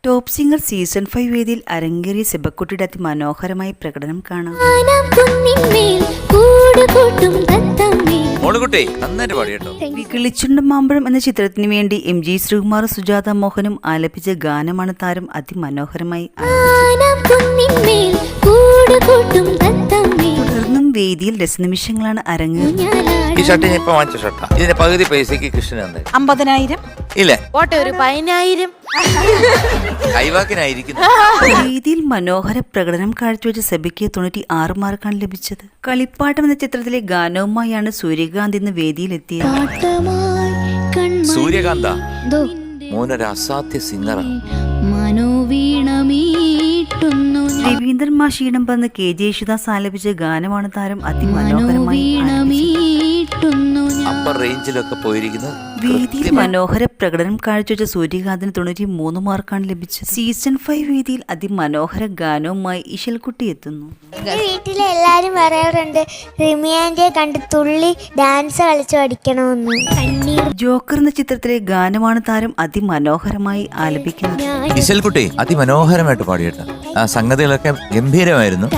Top singer season 5 വേദിയിൽ അരങ്ങേറിയ സെബക്കുട്ടിയുടെ അതിമനോഹരമായ പ്രകടനം കാണാം. കിളിച്ചുണ്ടൻ മാമ്പഴം എന്ന ചിത്രത്തിന് വേണ്ടി MG ശ്രീകുമാർ സുജാത മോഹനും ആലപിച്ച ഗാനമാണ് താരം അതിമനോഹരമായി. തുടർന്നും വേദിയിൽ രസനിമിഷങ്ങളാണ് അരങ്ങേറിയത്. ഈ ഷർട്ട് ഞാൻ ഇപ്പൊ വാങ്ങിച്ച ഷർട്ടാ. ഇതിന്റെ പകുതി പൈസക്ക് കൃഷ്ണൻ 50,000 ഇല്ല പോട്ടെ, ഒരു 10,000 കൈവാക്കിനായിരിക്കുന്നു. വേദിയിൽ മനോഹര പ്രകടനം കാഴ്ചവെച്ച സെബയ്ക്ക് 96 മാർക്കാണ് ലഭിച്ചത്. കളിപ്പാട്ടം എന്ന ചിത്രത്തിലെ ഗാനവുമായാണ് സൂര്യകാന്ത് ഇന്ന് വേദിയിലെത്തിയത്. സൂര്യകാന്ത മോനൊരു അസാധ്യ സിംഗറാണ്. രവീന്ദ്രൻ മാഷ് ഈണം പറഞ്ഞ് KJ യേശുദാസ് ആലപിച്ച ഗാനമാണ് താരം അതിമനോഹരമായി. അപ്പർ റേഞ്ചിലൊക്കെ പോയിരിക്കുന്നത്. വേദിയിൽ മനോഹര പ്രകടനം കാഴ്ചവെച്ച സൂര്യകാന്തിന് 93 മാർക്കാണ് ലഭിച്ചത്. സീസൺ 5 വേദിയിൽ അതിമനോഹര ഗാനവുമായി ഇശൽകുട്ടി എത്തുന്നു. വീട്ടിലെ എല്ലാരും പറയാറുണ്ട് റിമിയാന്റെ കണ്ട് തുള്ളി ഡാൻസ് കളിച്ചു പഠിക്കണമെന്ന്. ജോക്കർ എന്ന ചിത്രത്തിലെ ഗാനമാണ് താരം അതിമനോഹരമായി ആലപിക്കുന്നത്. ഇശൽകുട്ടി അതിമനോഹരമായിട്ട് പാടിയിട്ട് ആ സംഗതികളൊക്കെ ഗംഭീരമായിരുന്നു.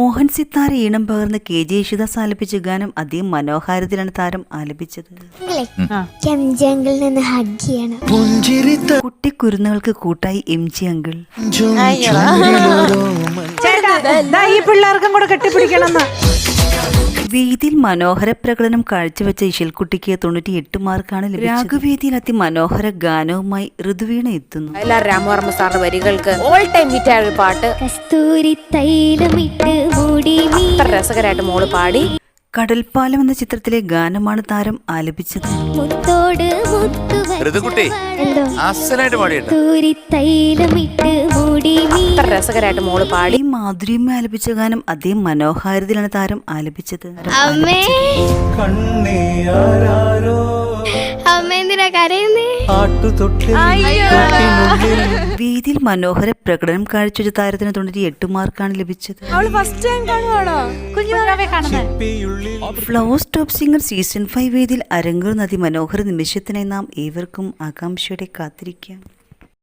മോഹൻ സിത്താര ഈണം പകർന്ന് KJ യേശുദാസ് ആലപിച്ച ഗാനം അതിമനോഹാരത്തിലാണ് താരം ആലപിച്ചത്. കുട്ടിക്കുരുന്നുകൾക്ക് കൂട്ടായി MG അങ്കിൾ. ഈ പിള്ളേർക്കും കൂടെ കെട്ടിപ്പിടിക്കണം. വേദിയിൽ മനോഹര പ്രകടനം കാഴ്ചവെച്ച ഇശൽകുട്ടിക്ക് 98 മാർക്കാണ് ലഭിച്ചത്. രാഗവേദിയിൽ അതിമനോഹര ഗാനവുമായി ഋതുവീണ എത്തുന്നു. രാമവർമ്മ സാറിന്റെ വരികൾക്ക് ഓൾ ടൈം ഹിറ്റ് ആയ ഒരു പാട്ട് അത്ര രസകരമായിട്ട് മോള് പാടി. കടൽപ്പാലം എന്ന ചിത്രത്തിലെ ഗാനമാണ് താരം ആലപിച്ചത്. ഋതുകുട്ടി അസലായിട്ട് പാടിയിട്ട് അത്ര രസകരമായിട്ട് മോള് പാടി. മാധുര്യമ്മ ആലപിച്ച ഗാനം അതേ മനോഹാരത്തിലാണ് താരം ആലപിച്ചത്. വേദിയിൽ മനോഹര പ്രകടനം കാഴ്ചവെച്ച താരത്തിന് 98 മാർക്കാണ് ലഭിച്ചത്. ഫ്ലവേഴ്സ് ടോപ്പ് സിംഗർ സീസൺ 5 വേദിയിൽ അരങ്ങേറുന്ന അതിമനോഹര നിമിഷത്തിനായി നാം ഏവർക്കും ആകാംക്ഷയോടെ കാത്തിരിക്കാം.